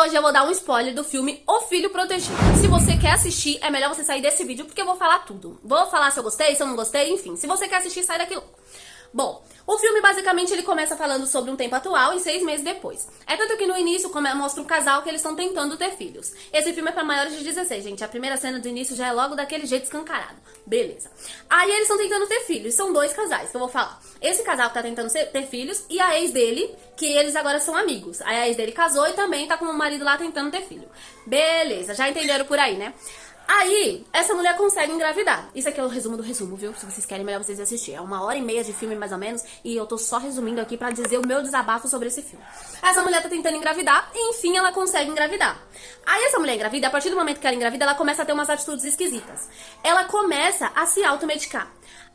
hoje eu vou dar um spoiler do filme O Filho Protegido. Se você quer assistir, é melhor você sair desse vídeo porque eu vou falar tudo. Vou falar se eu gostei, se eu não gostei, enfim. Se você quer assistir, sai daqui logo. Bom, o filme basicamente ele começa falando sobre um tempo atual e 6 meses depois. É tanto que no início mostra um casal que eles estão tentando ter filhos. Esse filme é pra maiores de 16, gente. A primeira cena do início já é logo daquele jeito escancarado. Beleza. Aí eles estão tentando ter filhos. São dois casais que eu vou falar. Esse casal que tá tentando ter filhos e a ex dele, que eles agora são amigos. Aí a ex dele casou e também tá com o marido lá tentando ter filho. Beleza, já entenderam por aí, né? Aí, essa mulher consegue engravidar. Isso aqui é o resumo do resumo, viu? Se vocês querem, melhor vocês assistirem. É 1h30 de filme, mais ou menos. E eu tô só resumindo aqui pra dizer o meu desabafo sobre esse filme. Essa mulher tá tentando engravidar e, enfim, ela consegue engravidar. Aí, essa mulher engravida, a partir do momento que ela engravida, ela começa a ter umas atitudes esquisitas. Ela começa a se automedicar.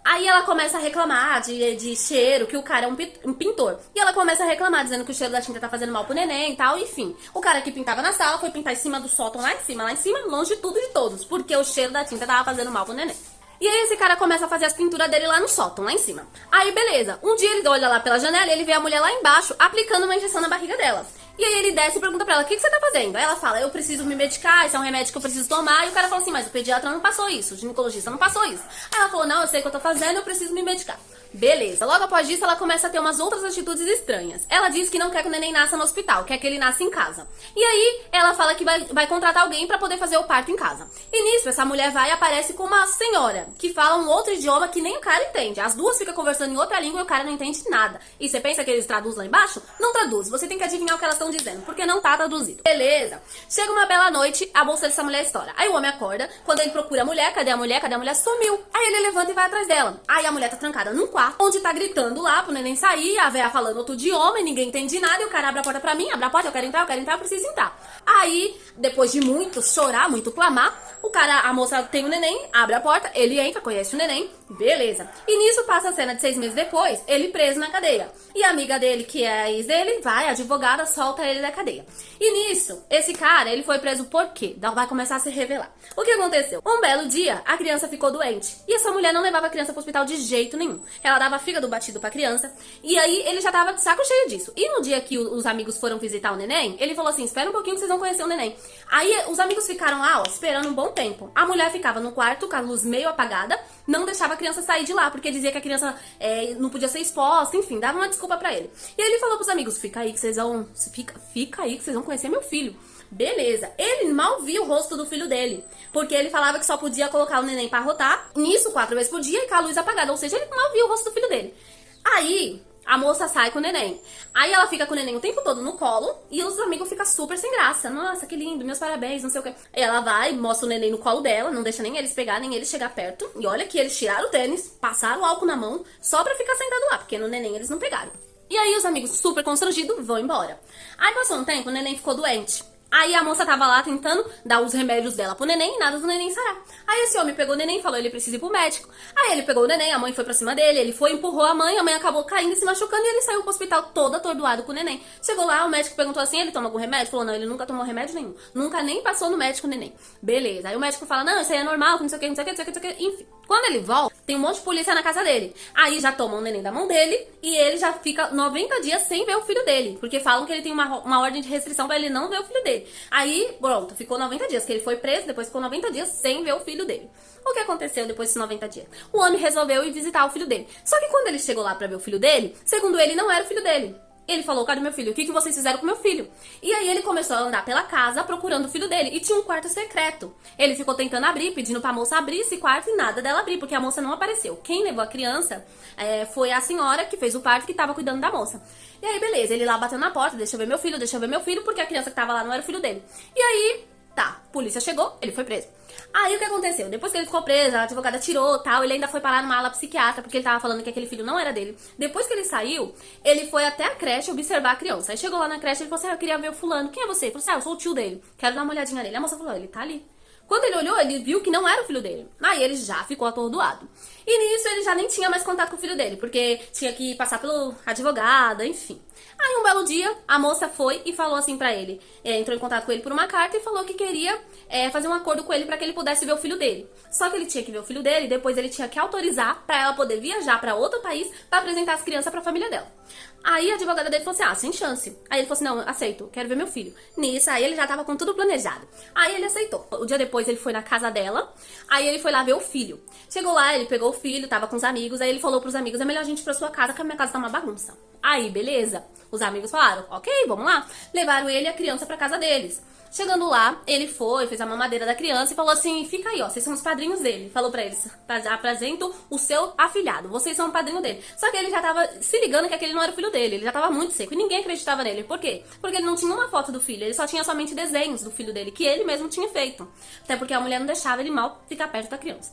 Aí ela começa a reclamar de cheiro, que o cara é um pintor. E ela começa a reclamar, dizendo que o cheiro da tinta tá fazendo mal pro neném e tal, enfim. O cara que pintava na sala foi pintar em cima do sótão, lá em cima, longe de tudo e de todos. Porque o cheiro da tinta tava fazendo mal pro neném. E aí esse cara começa a fazer as pinturas dele lá no sótão, lá em cima. Aí beleza, um dia ele olha lá pela janela e ele vê a mulher lá embaixo aplicando uma injeção na barriga dela. E aí ele desce e pergunta pra ela, o que você tá fazendo? Aí ela fala, eu preciso me medicar, esse é um remédio que eu preciso tomar. E o cara fala assim, mas o pediatra não passou isso, o ginecologista não passou isso. Aí ela falou, não, eu sei o que eu tô fazendo, eu preciso me medicar. Beleza, logo após isso ela começa a ter umas outras atitudes estranhas. Ela diz que não quer que o neném nasça no hospital, quer que ele nasça em casa. E aí ela fala que vai contratar alguém pra poder fazer o parto em casa. E nisso essa mulher vai e aparece com uma senhora que fala um outro idioma que nem o cara entende. As duas ficam conversando em outra língua e o cara não entende nada. E você pensa que eles traduzem lá embaixo? Não traduz, você tem que adivinhar o que elas estão dizendo, porque não tá traduzido. Beleza, chega uma bela noite, a bolsa dessa mulher estoura. Aí o homem acorda, quando ele procura a mulher, cadê a mulher? Cadê a mulher? Sumiu. Aí ele levanta e vai atrás dela. Aí a mulher tá trancada num quarto, onde tá gritando lá pro neném sair, a véia falando outro idioma, e ninguém entende nada, e o cara abre a porta pra mim, abre a porta, eu quero entrar, eu preciso entrar. Aí, depois de muito chorar, muito clamar, a moça tem o neném, abre a porta, ele entra, conhece o neném, beleza. E nisso passa a cena de 6 meses depois, ele preso na cadeia. E a amiga dele, que é a ex dele, vai, a advogada, solta ele da cadeia. E nisso, esse cara, ele foi preso por quê? Vai começar a se revelar. O que aconteceu? Um belo dia, a criança ficou doente. E essa mulher não levava a criança pro hospital de jeito nenhum. Ela dava fígado batido pra criança. E aí, ele já tava de saco cheio disso. E no dia que os amigos foram visitar o neném, ele falou assim, espera um pouquinho que vocês vão conhecer o neném. Aí, os amigos ficaram lá, ó, esperando um bom tempo. A mulher ficava no quarto com a luz meio apagada, não deixava a criança sair de lá, porque dizia que a criança não podia ser exposta, enfim, dava uma desculpa pra ele. E aí ele falou pros amigos, fica aí que vocês vão conhecer meu filho. Beleza, ele mal viu o rosto do filho dele, porque ele falava que só podia colocar o neném pra arrotar, nisso 4 vezes por dia e com a luz apagada, ou seja, ele mal viu o rosto do filho dele. Aí a moça sai com o neném. Aí ela fica com o neném o tempo todo no colo e os amigos ficam super sem graça. Nossa, que lindo, meus parabéns, não sei o que. Aí ela vai, mostra o neném no colo dela, não deixa nem eles pegar, nem eles chegar perto. E olha que eles tiraram o tênis, passaram o álcool na mão, só pra ficar sentado lá, porque no neném eles não pegaram. E aí os amigos, super constrangidos, vão embora. Aí passou um tempo, o neném ficou doente. Aí a moça tava lá tentando dar os remédios dela pro neném e nada do neném sarar. Aí esse homem pegou o neném e falou, ele precisa ir pro médico. Aí ele pegou o neném, a mãe foi pra cima dele, ele foi, empurrou a mãe acabou caindo e se machucando e ele saiu pro hospital todo atordoado com o neném. Chegou lá, o médico perguntou assim, ele toma algum remédio? Falou, não, ele nunca tomou remédio nenhum. Nunca nem passou no médico o neném. Beleza. Aí o médico fala, não, isso aí é normal, não sei o que, não sei o que, não sei o que, não sei o que. Enfim. Quando ele volta, tem um monte de polícia na casa dele. Aí já toma o neném da mão dele e ele já fica 90 dias sem ver o filho dele. Porque falam que ele tem uma ordem de restrição pra ele não ver o filho dele. Aí, pronto, ficou 90 dias, que ele foi preso, depois ficou 90 dias sem ver o filho dele. O que aconteceu depois desses 90 dias? O homem resolveu ir visitar o filho dele. Só que quando ele chegou lá pra ver o filho dele, segundo ele, não era o filho dele. Ele falou, cadê meu filho? O que vocês fizeram com meu filho? E aí ele começou a andar pela casa procurando o filho dele. E tinha um quarto secreto. Ele ficou tentando abrir, pedindo pra moça abrir esse quarto e nada dela abrir, porque a moça não apareceu. Quem levou a criança foi a senhora que fez o parto, que tava cuidando da moça. E aí, beleza, ele lá batendo na porta, deixa eu ver meu filho, porque a criança que tava lá não era o filho dele. E aí, tá, a polícia chegou, ele foi preso. Aí o que aconteceu? Depois que ele ficou preso, a advogada tirou tal, ele ainda foi parar numa ala psiquiatra, porque ele tava falando que aquele filho não era dele. Depois que ele saiu, ele foi até a creche observar a criança. Aí chegou lá na creche, ele falou assim, eu queria ver o fulano. Quem é você? Ele falou assim, eu sou o tio dele, quero dar uma olhadinha nele. A moça falou, ele tá ali. Quando ele olhou, ele viu que não era o filho dele. Aí ele já ficou atordoado. E nisso ele já nem tinha mais contato com o filho dele, porque tinha que passar pelo advogado, enfim. Aí um belo dia, a moça foi e falou assim pra ele, entrou em contato com ele por uma carta e falou que queria fazer um acordo com ele pra que ele pudesse ver o filho dele. Só que ele tinha que ver o filho dele e depois ele tinha que autorizar pra ela poder viajar pra outro país pra apresentar as crianças pra família dela. Aí a advogada dele falou assim, sem chance. Aí ele falou assim, não, aceito, quero ver meu filho. Nisso, aí ele já tava com tudo planejado. Aí ele aceitou. O dia depois ele foi na casa dela, aí ele foi lá ver o filho. Chegou lá, ele pegou o filho, tava com os amigos, aí ele falou pros amigos, é melhor a gente ir pra sua casa, que a minha casa tá uma bagunça. Aí, beleza. Os amigos falaram, ok, vamos lá. Levaram ele e a criança pra casa deles. Chegando lá, ele foi, fez a mamadeira da criança e falou assim, fica aí, ó, vocês são os padrinhos dele. Falou pra eles, apresento o seu afilhado, vocês são o padrinho dele. Só que ele já tava se ligando que aquele não era o filho dele, ele já tava muito seco e ninguém acreditava nele. Por quê? Porque ele não tinha uma foto do filho, ele só tinha somente desenhos do filho dele, que ele mesmo tinha feito. Até porque a mulher não deixava ele mal ficar perto da criança.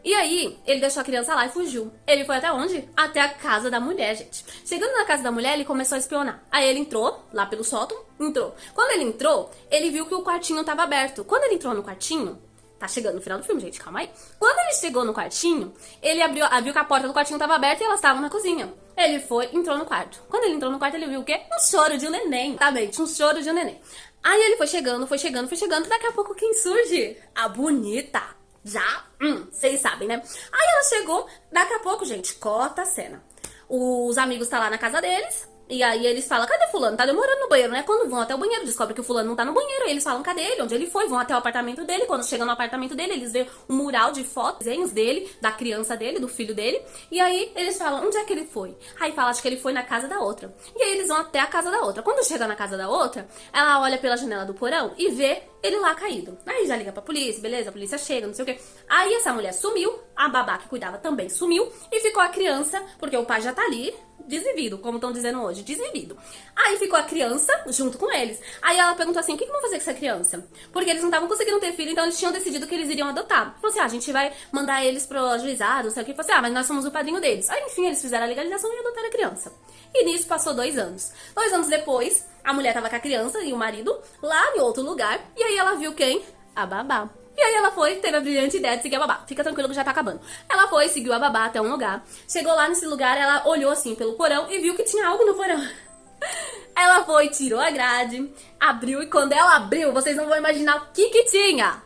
E aí, ele deixou a criança lá e fugiu. Ele foi até onde? Até a casa da mulher, gente. Chegando na casa da mulher, ele começou a espionar. Aí ele entrou, lá pelo sótão, entrou. Quando ele entrou, ele viu que o quartinho tava aberto. Quando ele entrou no quartinho, tá chegando no final do filme, gente, calma aí. Quando ele chegou no quartinho, ele viu que a porta do quartinho tava aberta e elas estavam na cozinha. Ele foi, entrou no quarto. Quando ele entrou no quarto, ele viu o quê? Um choro de um neném. Tá bem, um choro de um neném. Aí ele foi chegando, daqui a pouco quem surge? A bonita. Já? Vocês sabem, né? Aí ela chegou, daqui a pouco, gente, corta a cena. Os amigos tá lá na casa deles, e aí eles falam, cadê fulano? Tá demorando no banheiro, né? Quando vão até o banheiro, descobrem que o fulano não tá no banheiro, eles falam, cadê ele? Onde ele foi? Vão até o apartamento dele, quando chegam no apartamento dele, eles veem um mural de fotos, desenhos dele, da criança dele, do filho dele, e aí eles falam, onde é que ele foi? Aí fala, acho que ele foi na casa da outra. E aí eles vão até a casa da outra. Quando chega na casa da outra, ela olha pela janela do porão e vê ele lá caído. Aí já liga pra polícia, beleza? A polícia chega, não sei o quê. Aí essa mulher sumiu, a babá que cuidava também sumiu, e ficou a criança, porque o pai já tá ali, desvivido, como estão dizendo hoje, desvivido. Aí ficou a criança junto com eles. Aí ela perguntou assim, o que vão fazer com essa criança? Porque eles não estavam conseguindo ter filho, então eles tinham decidido que eles iriam adotar. Falou assim, a gente vai mandar eles pro juizado, não sei o que. Falou assim, mas nós somos o padrinho deles. Aí, enfim, eles fizeram a legalização e adotaram a criança. E nisso passou 2 anos. 2 anos depois, a mulher tava com a criança e o marido lá em outro lugar. E aí ela viu quem? A babá. E aí ela foi, teve a brilhante ideia de seguir a babá. Fica tranquilo que já tá acabando. Ela foi, seguiu a babá até um lugar. Chegou lá nesse lugar, ela olhou assim pelo porão e viu que tinha algo no porão. Ela foi, tirou a grade, abriu, e quando ela abriu, vocês não vão imaginar o que tinha.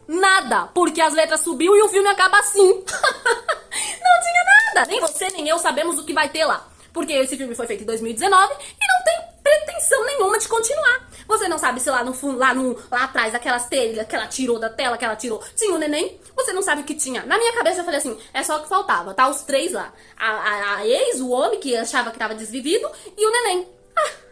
Nada, porque as letras subiu e o filme acaba assim. Não tinha nada. Nem você, nem eu sabemos o que vai ter lá. Porque esse filme foi feito em 2019 e não tem pretensão nenhuma de continuar. Você não sabe se lá no fundo, lá atrás, aquelas telhas que ela tirou da tela, que ela tirou, tinha o neném. Você não sabe o que tinha. Na minha cabeça eu falei assim, é só o que faltava. Tá os 3 lá. A ex, o homem que achava que tava desvivido e o neném.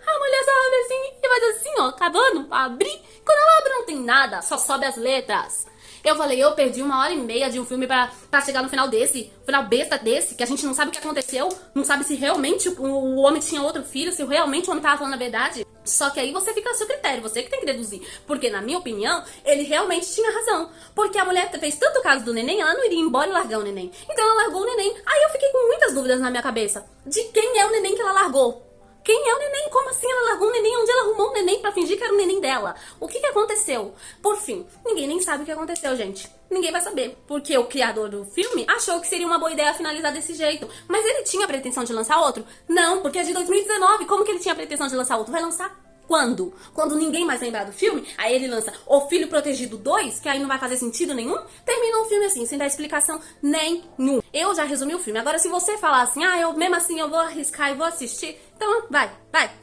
A mulher só abre assim e faz assim, ó, acabando pra abrir. Quando ela abre não tem nada, só sobe as letras. Eu falei, eu perdi 1h30 de um filme pra chegar no final desse, final besta desse, que a gente não sabe o que aconteceu, não sabe se realmente o homem tinha outro filho, se realmente o homem tava falando a verdade. Só que aí você fica a seu critério, você que tem que deduzir. Porque, na minha opinião, ele realmente tinha razão. Porque a mulher fez tanto caso do neném, ela não iria embora e largar o neném. Então ela largou o neném. Aí eu fiquei com muitas dúvidas na minha cabeça. De quem é o neném que ela largou? Quem é o neném? Como assim ela largou um neném? Onde ela arrumou um neném pra fingir que era o neném dela? O que aconteceu? Por fim, ninguém nem sabe o que aconteceu, gente. Ninguém vai saber. Porque o criador do filme achou que seria uma boa ideia finalizar desse jeito. Mas ele tinha pretensão de lançar outro? Não, porque é de 2019. Como que ele tinha pretensão de lançar outro? Vai lançar quando? Quando ninguém mais lembrar do filme, aí ele lança O Filho Protegido 2, que aí não vai fazer sentido nenhum. Termina o filme assim, sem dar explicação nenhum. Eu já resumi o filme. Agora, se você falar assim, eu mesmo assim eu vou arriscar e vou assistir, então vai.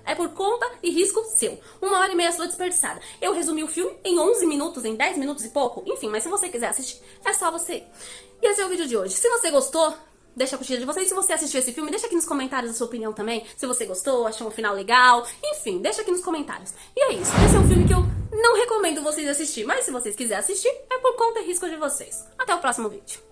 É por conta e risco seu. 1h30 sua desperdiçada. Eu resumi o filme em 11 minutos, em 10 minutos e pouco. Enfim, mas se você quiser assistir, é só você ir. E esse é o vídeo de hoje. Se você gostou, deixa a curtida de vocês. Se você assistiu esse filme, deixa aqui nos comentários a sua opinião também. Se você gostou, achou um final legal. Enfim, deixa aqui nos comentários. E é isso. Esse é um filme que eu não recomendo vocês assistir. Mas se vocês quiserem assistir, é por conta e risco de vocês. Até o próximo vídeo.